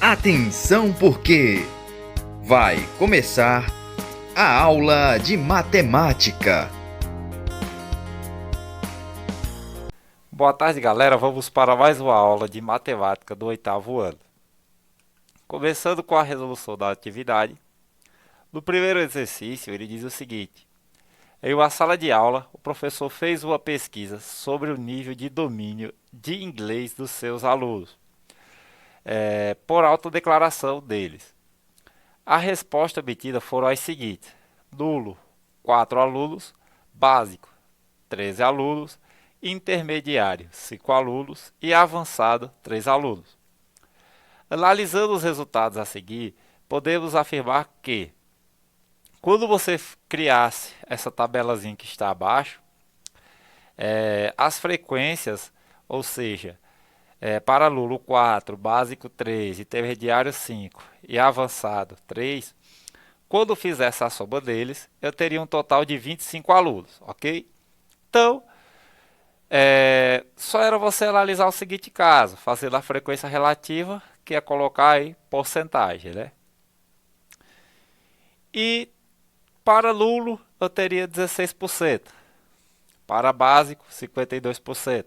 Atenção porque vai começar a aula de matemática. Boa tarde, galera. Vamos para mais uma aula de matemática do oitavo ano. Começando com a resolução da atividade. No primeiro exercício, ele diz o seguinte: em uma sala de aula, o professor fez uma pesquisa sobre o nível de domínio de inglês dos seus alunos, por autodeclaração deles. A resposta obtida foram as seguintes: nulo, 4 alunos; básico, 13 alunos; intermediário, 5 alunos; e avançado, 3 alunos. Analisando os resultados a seguir, podemos afirmar que, quando você criasse essa tabelazinha que está abaixo, as frequências, ou seja, para aluno 4, básico 3, intermediário 5 e avançado 3, quando fizesse a soma deles, eu teria um total de 25 alunos, ok? Então, só era você analisar o seguinte caso, fazendo a frequência relativa, que é colocar aí porcentagem, né? E para nulo eu teria 16%, para básico 52%,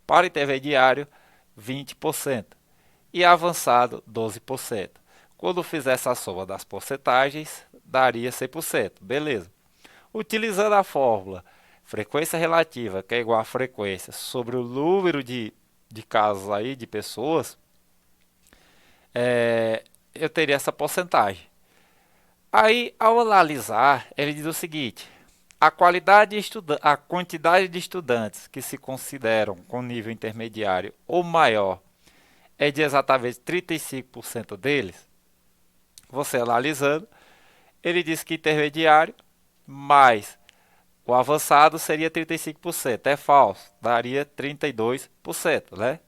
para intermediário 20% e avançado 12%. Quando fizesse a soma das porcentagens, daria 100%, beleza. Utilizando a fórmula frequência relativa, que é igual a frequência sobre o número de casos aí, de pessoas, eu teria essa porcentagem. Aí, ao analisar, ele diz o seguinte: a quantidade de estudantes que se consideram com nível intermediário ou maior é de exatamente 35% deles. Você analisando, ele diz que intermediário mais o avançado seria 35%. É falso, daria 32%, né?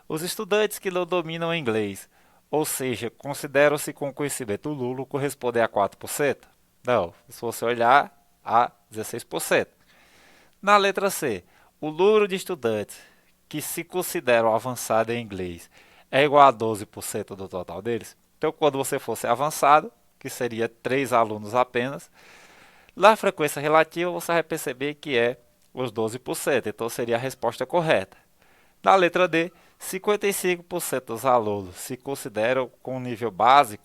Os estudantes que não dominam inglês, ou seja, consideram-se com conhecimento nulo, correspondem a 4%? Não, se você olhar, a 16%. Na letra C, o número de estudantes que se consideram avançados em inglês é igual a 12% do total deles? Então, quando você fosse avançado, que seria 3 alunos apenas, na frequência relativa você vai perceber que é os 12%, então seria a resposta correta. Na letra D, 55% dos alunos se consideram com nível básico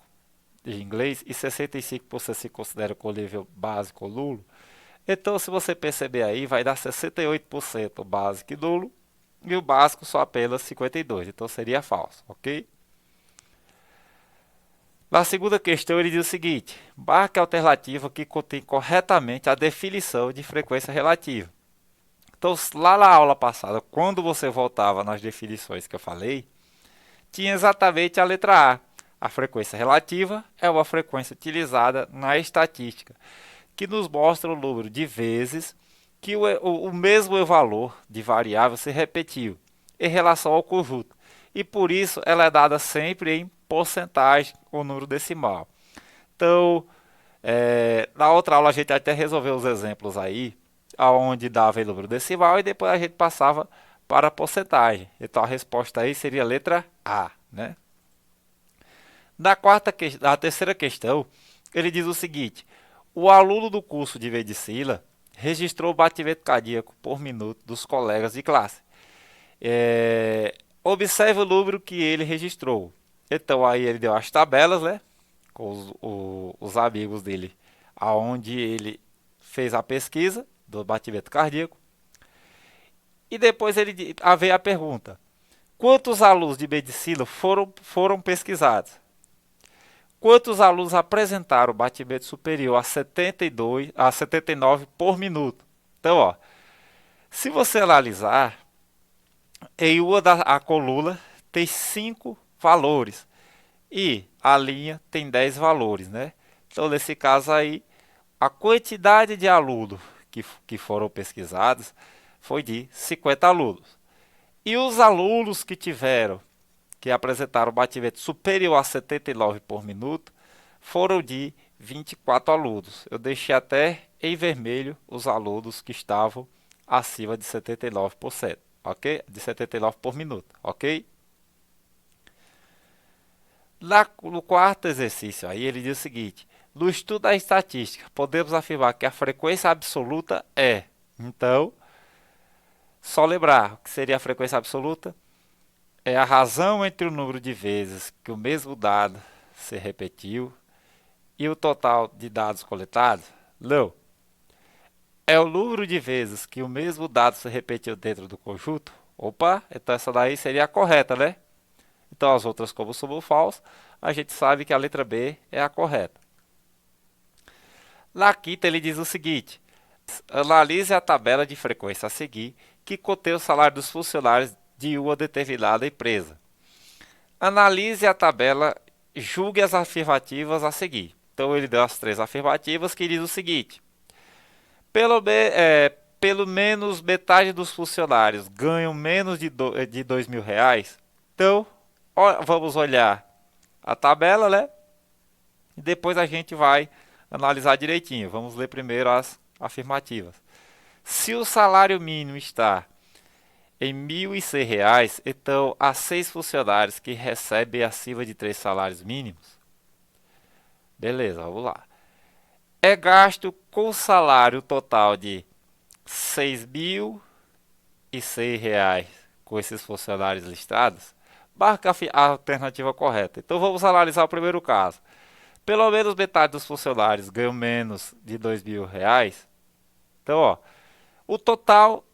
de inglês e 65% se consideram com nível básico ou nulo. Então, se você perceber aí, vai dar 68% básico e nulo e o básico só apenas 52%. Então, seria falso, ok? Na segunda questão, ele diz o seguinte: marque a alternativa que contém corretamente a definição de frequência relativa. Então, lá na aula passada, quando você voltava nas definições que eu falei, tinha exatamente a letra A. A frequência relativa é uma frequência utilizada na estatística, que nos mostra o número de vezes que o mesmo valor de variável se repetiu em relação ao conjunto. E por isso ela é dada sempre em porcentagem ou número decimal. Então, na outra aula a gente até resolveu os exemplos aí, onde dava em número decimal e depois a gente passava para a porcentagem. Então a resposta aí seria a letra A, né? Na terceira questão, ele diz o seguinte: o aluno do curso de medicina registrou o batimento cardíaco por minuto dos colegas de classe. Observe o número que ele registrou. Então aí ele deu as tabelas, né? Com os amigos dele, aonde ele fez a pesquisa do batimento cardíaco. E depois ele veio a pergunta: quantos alunos de medicina foram pesquisados? Quantos alunos apresentaram batimento superior a 72 a 79 por minuto? Então, ó, se você analisar, em uma a coluna tem 5 valores e a linha tem 10 valores, né? Então, nesse caso aí, a quantidade de alunos que foram pesquisados foi de 50 alunos. E os alunos que apresentaram batimento superior a 79 por minuto, foram de 24 alunos. Eu deixei até em vermelho os alunos que estavam acima de 79%, ok? De 79 por minuto, ok? No quarto exercício, aí ele diz o seguinte: no estudo da estatística, podemos afirmar que a frequência absoluta é. Então, só lembrar o que seria a frequência absoluta: é a razão entre o número de vezes que o mesmo dado se repetiu e o total de dados coletados? Não. É o número de vezes que o mesmo dado se repetiu dentro do conjunto? Opa, então essa daí seria a correta, né? Então as outras, como são falsas, a gente sabe que a letra B é a correta. Na quinta ele diz o seguinte: analise a tabela de frequência a seguir, que contém o salário dos funcionários de uma determinada empresa. Analise a tabela, julgue as afirmativas a seguir. Então ele deu as 3 afirmativas, que diz o seguinte: pelo menos metade dos funcionários ganham menos de R$ 2.000. Então, vamos olhar a tabela, né? E depois a gente vai analisar direitinho. Vamos ler primeiro as afirmativas. Se o salário mínimo está em R$ 1.100, então há 6 funcionários que recebem acima de 3 salários mínimos. Beleza, vamos lá. É gasto com salário total de R$ 6.100 com esses funcionários listados? Marca a alternativa correta. Então vamos analisar o primeiro caso. Pelo menos metade dos funcionários ganham menos de R$ 2.000. Então, ó, o total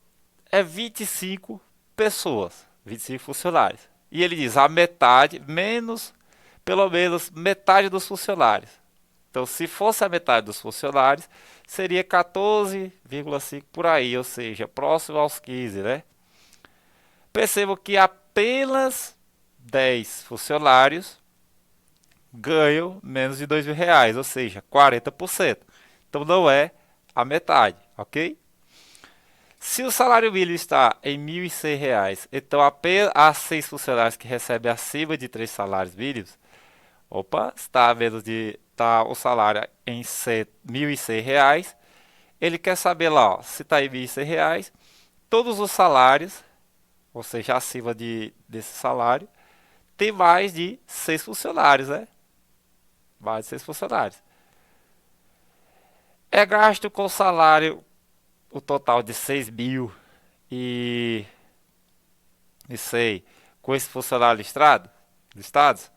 é 25 pessoas, 25 funcionários. E ele diz a metade, menos pelo menos metade dos funcionários. Então, se fosse a metade dos funcionários, seria 14,5 por aí, ou seja, próximo aos 15, né? Percebo que apenas 10 funcionários ganham menos de R$ 2.000, ou seja, 40%. Então, não é a metade, ok? Se o salário mínimo está em R$ 1.100, então apenas há 6 funcionários que recebem acima de 3 salários mínimos. Opa, está menos de o salário em R$ 1.100. Ele quer saber lá, ó, se está em R$ 1.100, todos os salários, ou seja, acima desse salário, tem mais de 6 funcionários, né? Mais de 6 funcionários. É gasto com salário o total de 6.000 e sei, com esse funcionário listados.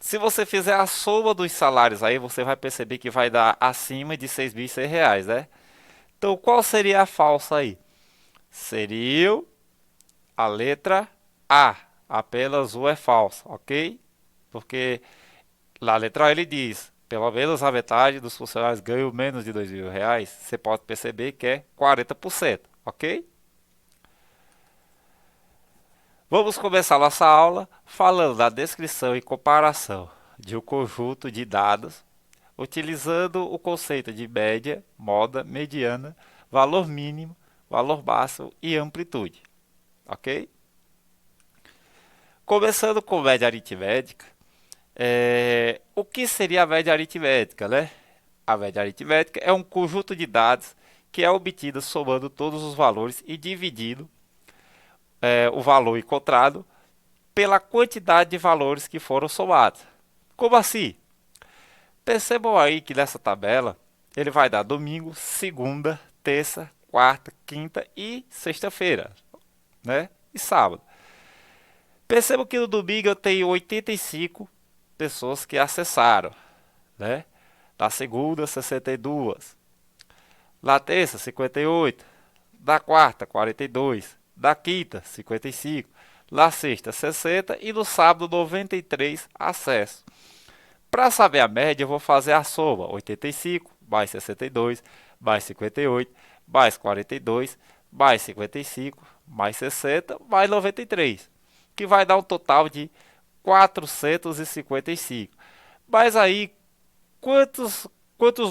Se você fizer a soma dos salários aí, você vai perceber que vai dar acima de R$ 6.100, né? Então, qual seria a falsa aí? Seria a letra A. Apenas uma é falsa, ok? Porque na letra A ele diz, pelo menos a metade dos funcionários ganham menos de R$ 2.000. Você pode perceber que é 40%, ok? Vamos começar nossa aula falando da descrição e comparação de um conjunto de dados, utilizando o conceito de média, moda, mediana, valor mínimo, valor máximo e amplitude, ok? Começando com média aritmética, o que seria a média aritmética, né? A média aritmética é um conjunto de dados que é obtido somando todos os valores e dividindo o valor encontrado pela quantidade de valores que foram somados. Como assim? Percebam aí que nessa tabela ele vai dar domingo, segunda, terça, quarta, quinta e sexta-feira, né? E sábado. Percebam que no domingo eu tenho 85 pessoas que acessaram, né? Na segunda, 62. Na terça, 58. Na quarta, 42. Na quinta, 55. Na sexta, 60. E no sábado, 93 acessos. Para saber a média, eu vou fazer a soma. 85 mais 62 mais 58 mais 42 mais 55 mais 60 mais 93. Que vai dar um total de 455. Mas aí, quantos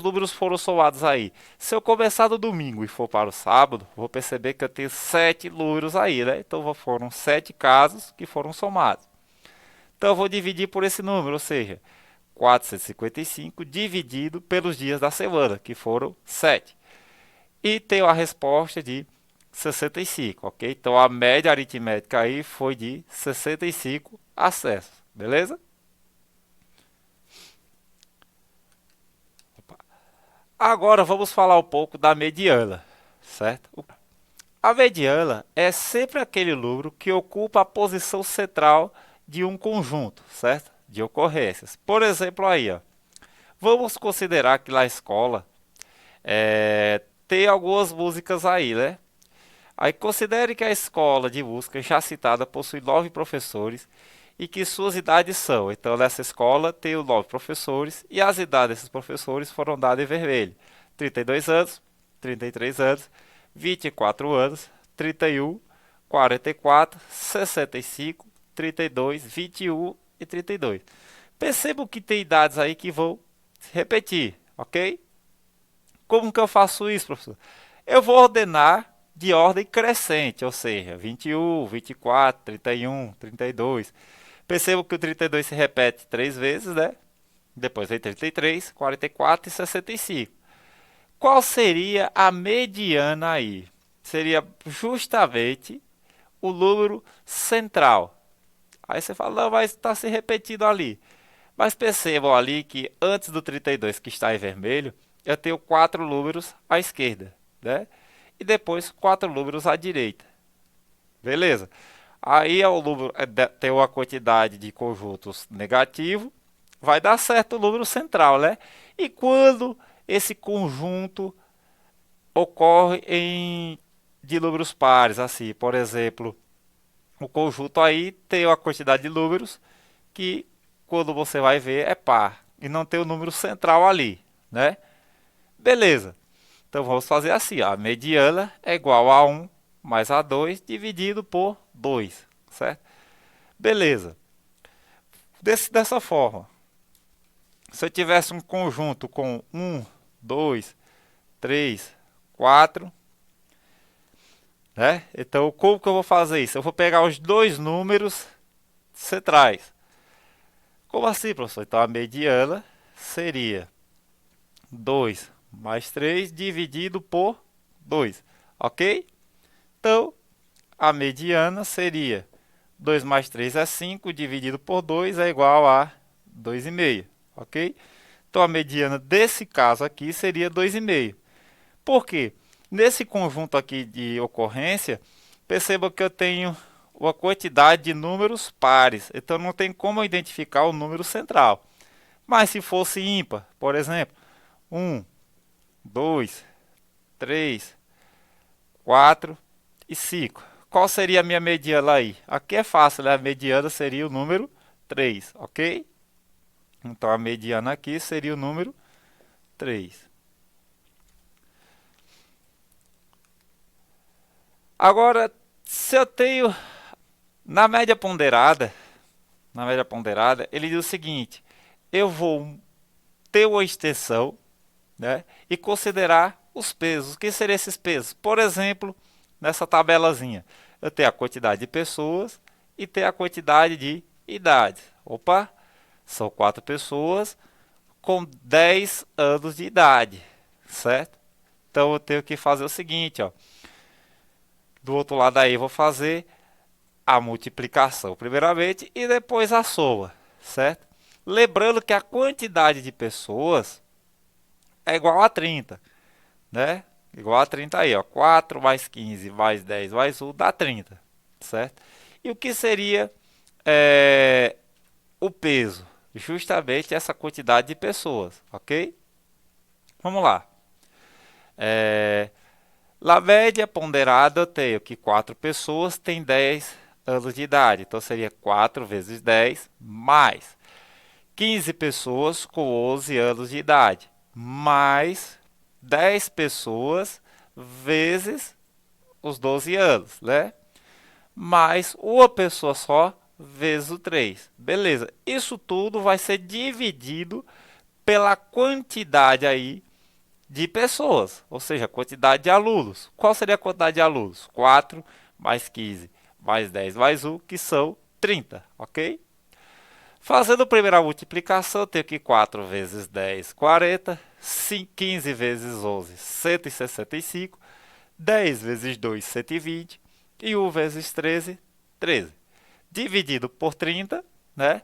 números foram somados aí? Se eu começar no domingo e for para o sábado, vou perceber que eu tenho 7 números aí, né? Então foram 7 casos que foram somados. Então eu vou dividir por esse número, ou seja, 455 dividido pelos dias da semana, que foram 7. E tenho a resposta de 65, ok? Então a média aritmética aí foi de 65 acessos, beleza? Agora vamos falar um pouco da mediana, certo? A mediana é sempre aquele número que ocupa a posição central de um conjunto, certo? De ocorrências. Por exemplo, aí, ó, vamos considerar que na escola tem algumas músicas aí, né? Aí considere que a escola de música já citada possui 9 professores e que suas idades são. Então, nessa escola tem os 9 professores e as idades desses professores foram dadas em vermelho: 32 anos, 33 anos, 24 anos, 31, 44, 65, 32, 21 e 32. Percebam que tem idades aí que vão se repetir, ok? Como que eu faço isso, professor? Eu vou ordenar de ordem crescente, ou seja, 21, 24, 31, 32. Percebo que o 32 se repete 3 vezes, né? Depois vem 33, 44 e 65. Qual seria a mediana aí? Seria justamente o número central. Aí você fala, não, mas está se repetindo ali. Mas percebam ali que antes do 32, que está em vermelho, eu tenho 4 números à esquerda, né? E depois 4 números à direita. Beleza? Aí é o número, tem uma quantidade de conjuntos negativo, vai dar certo o número central, né? E quando esse conjunto ocorre de números pares, assim, por exemplo, o conjunto aí tem uma quantidade de números que quando você vai ver é par e não tem o número central ali, né? Beleza. Então vamos fazer assim, ó. A mediana é igual a 1 mais a 2 dividido por 2, certo? Beleza. Dessa forma, se eu tivesse um conjunto com 1, 2, 3, 4, né? Então como que eu vou fazer isso? Eu vou pegar os dois números centrais. Como assim, professor? Então a mediana seria 2 mais 3 dividido por 2, ok? Então, a mediana seria 2 mais 3 é 5, dividido por 2 é igual a 2,5, ok? Então, a mediana desse caso aqui seria 2,5. Por quê? Nesse conjunto aqui de ocorrência, perceba que eu tenho uma quantidade de números pares, então não tem como eu identificar o número central. Mas se fosse ímpar, por exemplo, 1, 2, 3, 4 e 5. Qual seria a minha mediana aí? Aqui é fácil, né? A mediana seria o número 3, ok? Então a mediana aqui seria o número 3. Agora, se eu tenho na média ponderada, ele diz o seguinte: eu vou ter uma extensão, né, e considerar os pesos. O que seriam esses pesos? Por exemplo, nessa tabelazinha, eu tenho a quantidade de pessoas e tenho a quantidade de idades. Opa, são 4 pessoas com 10 anos de idade, certo? Então eu tenho que fazer o seguinte, ó. Do outro lado aí eu vou fazer a multiplicação primeiramente e depois a soma, certo? Lembrando que a quantidade de pessoas é igual a 30, né? Igual a 30 aí, ó. 4 mais 15 mais 10 mais 1 dá 30, certo? E o que seria o peso? Justamente essa quantidade de pessoas, ok? Vamos lá. Na média ponderada eu tenho que 4 pessoas têm 10 anos de idade. Então seria 4 vezes 10 mais 15 pessoas com 11 anos de idade. Mais 10 pessoas vezes os 12 anos, né? Mais uma pessoa só vezes o 3. Beleza. Isso tudo vai ser dividido pela quantidade aí de pessoas, ou seja, a quantidade de alunos. Qual seria a quantidade de alunos? 4 mais 15 mais 10 mais 1, que são 30, ok? Fazendo a primeira multiplicação, eu tenho que 4 vezes 10, 40, 15 vezes 11, 165, 10 vezes 2, 120 e 1 vezes 13, 13. Dividido por 30, né?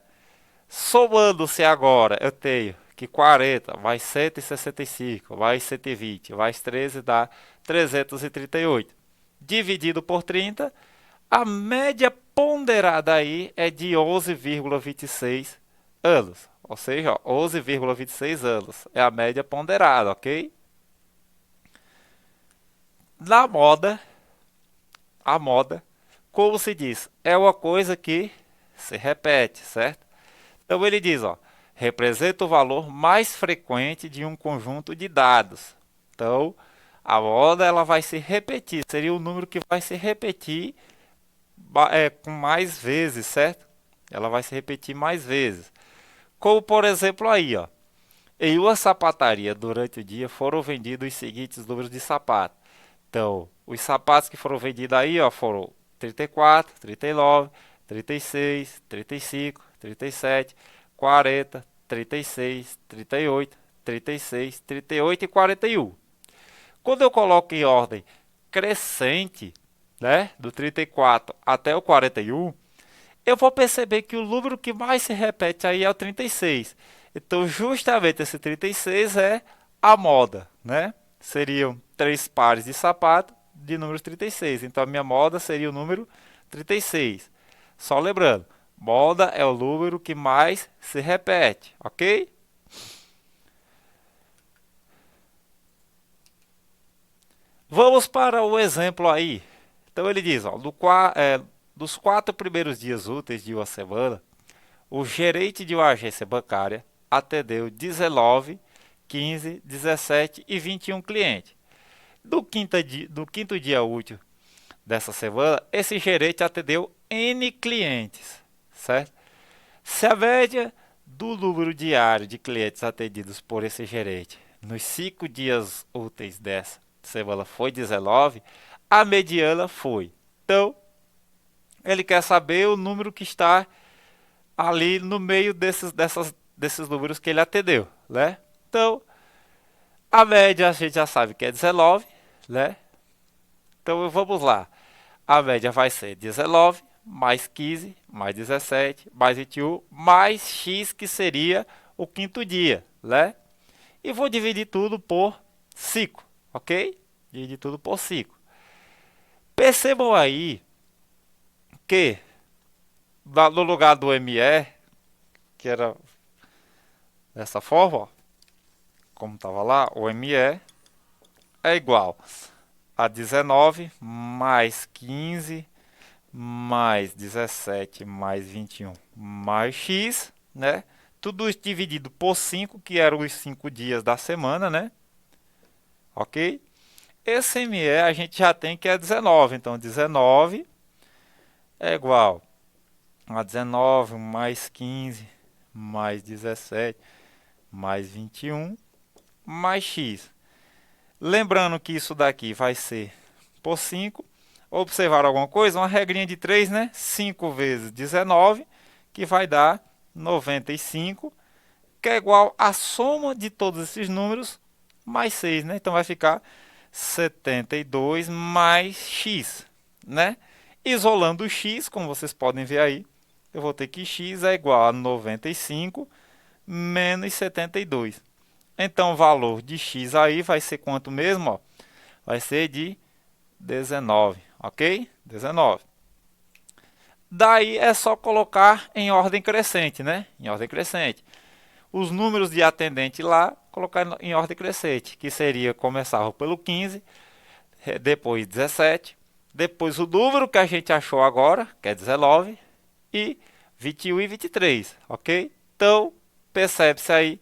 Somando-se agora, eu tenho que 40 mais 165 mais 120 mais 13 dá 338. Dividido por 30, a média ponderada aí é de 11,26 anos. Ou seja, 11,26 anos é a média ponderada, ok? Na moda, a moda, como se diz, é uma coisa que se repete, certo? Então ele diz, ó, representa o valor mais frequente de um conjunto de dados. Então, a moda ela vai se repetir, seria o número que vai se repetir com mais vezes, certo? Ela vai se repetir mais vezes. Como por exemplo aí, ó, em uma sapataria durante o dia foram vendidos os seguintes números de sapato. Então, os sapatos que foram vendidos aí, ó, foram 34, 39, 36, 35, 37, 40, 36, 38, 36, 38 e 41. Quando eu coloco em ordem crescente, né, do 34 até o 41, eu vou perceber que o número que mais se repete aí é o 36. Então, justamente esse 36 é a moda, né? Seriam 3 pares de sapato de número 36. Então, a minha moda seria o número 36. Só lembrando, moda é o número que mais se repete, ok? Vamos para o exemplo aí. Então, ele diz, ó, dos 4 primeiros dias úteis de uma semana, o gerente de uma agência bancária atendeu 19, 15, 17 e 21 clientes. Do quinto dia útil dessa semana, esse gerente atendeu N clientes, certo? Se a média do número diário de clientes atendidos por esse gerente nos 5 dias úteis dessa semana foi 19, a mediana foi. Então, ele quer saber o número que está ali no meio desses números que ele atendeu, né? Então, a média a gente já sabe que é 19, né? Então, vamos lá. A média vai ser 19, mais 15, mais 17, mais 21, mais x, que seria o quinto dia, né? E vou dividir tudo por 5, ok? Dividir tudo por 5. Percebam aí que no lugar do ME, que era dessa forma, ó, como estava lá, o ME é igual a 19 mais 15 mais 17 mais 21 mais x, né? Tudo isso dividido por 5, que eram os 5 dias da semana, né? Ok? Esse ME a gente já tem que é 19, então 19 é igual a 19 mais 15 mais 17 mais 21 mais x. Lembrando que isso daqui vai ser por 5. Observar alguma coisa? Uma regrinha de 3, né? 5 vezes 19, que vai dar 95, que é igual à soma de todos esses números mais 6, né? Então vai ficar 72 mais x, né? Isolando o x, como vocês podem ver aí, eu vou ter que x é igual a 95 menos 72. Então, o valor de x aí vai ser quanto mesmo? Ó? Vai ser de 19, ok? 19. Daí é só colocar em ordem crescente, né? Em ordem crescente. Os números de atendente lá, colocar em ordem crescente, que seria, começava pelo 15, depois 17, depois o número que a gente achou agora, que é 19, e 21 e 23, ok? Então, percebe-se aí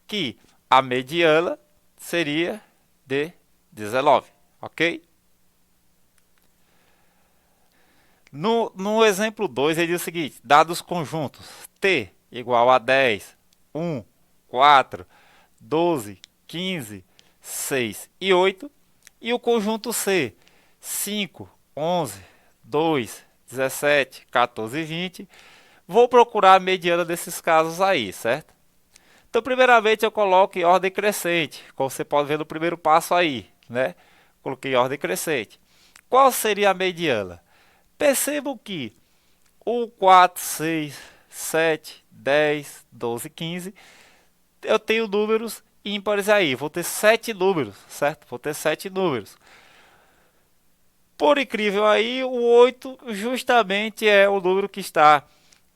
que a mediana seria de 19, ok? No exemplo 2, ele diz o seguinte: dados conjuntos T igual a 10, 1, 4, 12, 15, 6 e 8, e o conjunto C 5, 11, 2, 17, 14 e 20. Vou procurar a mediana desses casos aí, certo? Então, primeiramente, eu coloco em ordem crescente, como você pode ver no primeiro passo aí, né? Coloquei em ordem crescente. Qual seria a mediana? Percebam que o 4, 6, 7, 10, 12, 15 eu tenho números ímpares aí. Vou ter 7 números, certo? Vou ter 7 números. Por incrível aí, o 8 justamente é o número que está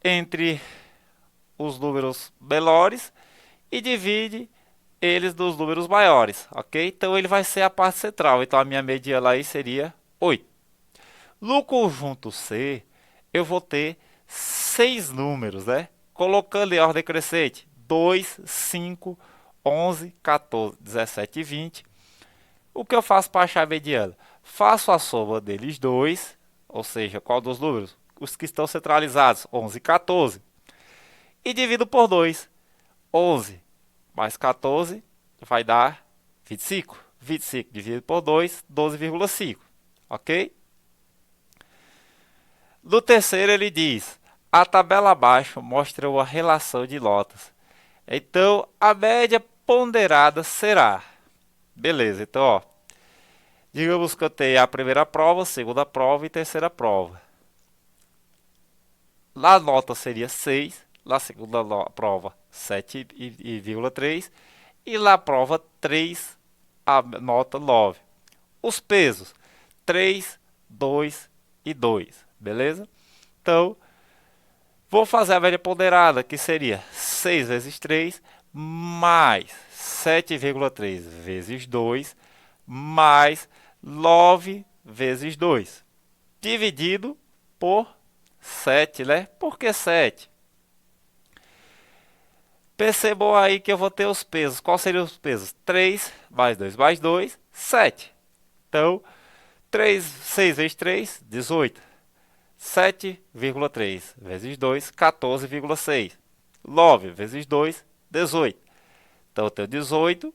entre os números menores e divide eles dos números maiores, ok? Então ele vai ser a parte central. Então a minha mediana aí seria 8. No conjunto C, eu vou ter 6 números, né? Colocando em ordem crescente: 2, 5, 11, 14, 17 e 20. O que eu faço para achar a mediana? Faço a soma deles dois, ou seja, qual dos números? Os que estão centralizados, 11 e 14. E divido por 2. 11 mais 14 vai dar 25. 25 dividido por 2, 12,5. Ok? No terceiro ele diz: a tabela abaixo mostra uma relação de notas. Então a média ponderada será. Beleza, então ó. Digamos que eu tenho a primeira prova, segunda prova e terceira prova. Lá a nota seria 6, lá a segunda prova 7,3 e lá a prova 3, a nota 9. Os pesos 3, 2 e 2, beleza? Então, vou fazer a média ponderada, que seria 6 vezes 3 mais 7,3 vezes 2 mais 9 vezes 2, dividido por 7, né? Por que 7? Percebam aí que eu vou ter os pesos. Quais seriam os pesos? 3 mais 2, 7. Então, 6 vezes 3, 18. 7,3 vezes 2, 14,6. 9 vezes 2, 18. Então, eu tenho 18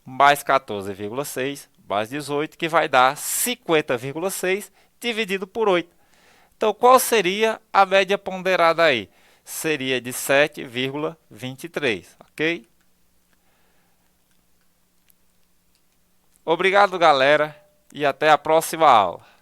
mais 14,6 mais 18, que vai dar 50,6 dividido por 8. Então, qual seria a média ponderada aí? Seria de 7,23, ok? Obrigado, galera, e até a próxima aula.